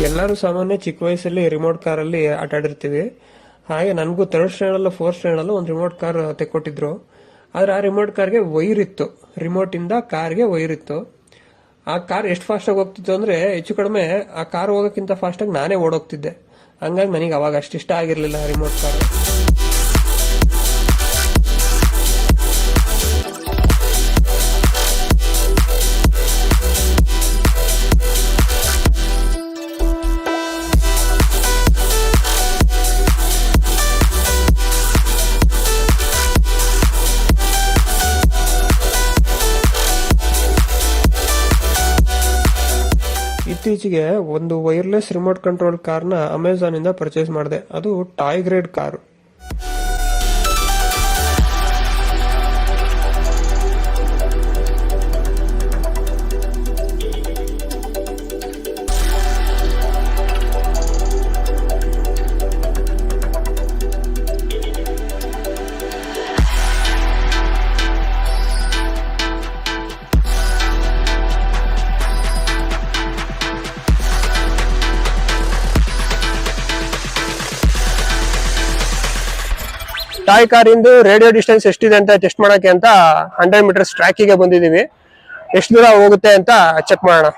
ಎಲ್ಲರೂ ಸಾಮಾನ್ಯ ಚಿಕ್ಕ ವಯಸ್ಸಲ್ಲಿ ರಿಮೋಟ್ ಕಾರಲ್ಲಿ ಆಟ ಆಡಿರ್ತೀವಿ. ಹಾಗೆ ನನಗೂ 3rd ಸ್ಟ್ಯಾಂಡರ್ಡ್ 4th ಸ್ಟ್ಯಾಂಡರ್ಡ್ ಒಂದು ರಿಮೋಟ್ ಕಾರ್ ತೆಕ್ಕೊಟ್ಟಿದ್ರು. ಆದ್ರೆ ಆ ರಿಮೋಟ್ ಕಾರ್ಗೆ ವೈರ್ ಇತ್ತು, ರಿಮೋಟ್ ಇಂದ ಕಾರ್ಗೆ ವೈರ್ ಇತ್ತು. ಆ ಕಾರ್ ಎಷ್ಟು ಫಾಸ್ಟ್ ಆಗಿ ಹೋಗ್ತಿತ್ತು ಅಂದ್ರೆ ಹೆಚ್ಚು ಕಡಿಮೆ ಆ ಕಾರ್ ಹೋಗೋಕ್ಕಿಂತ ಫಾಸ್ಟ್ ಆಗಿ ನಾನೇ ಓಡೋಗ್ತಿದ್ದೆ. ಹಂಗಾಗಿ ನನಗೆ ಅವಾಗ ಅಷ್ಟಿಷ್ಟ ಆಗಿರ್ಲಿಲ್ಲ ರಿಮೋಟ್ ಕಾರ್. ಇತ್ತೀಚೆಗೆ ಒಂದು ವೈರ್ಲೆಸ್ ರಿಮೋಟ್ ಕಂಟ್ರೋಲ್ ಕಾರ್ನ ಅಮೆಜಾನ್ ಇಂದ ಪರ್ಚೇಸ್ ಮಾಡಿದೆ. ಅದು ಟಾಯ್ ಗ್ರೇಡ್ ಕಾರು. ಟಾಯ್ ಕಾರಿಂದು ರೇಡಿಯೋ ಡಿಸ್ಟೆನ್ಸ್ ಎಷ್ಟಿದೆ ಅಂತ ಟೆಸ್ಟ್ ಮಾಡಕ್ಕೆ ಅಂತ 100 ಮೀಟರ್ಸ್ ಟ್ರ್ಯಾಕಿಗೆ ಬಂದಿದೀವಿ. ಎಷ್ಟು ದೂರ ಹೋಗುತ್ತೆ ಅಂತ ಚೆಕ್ ಮಾಡೋಣ.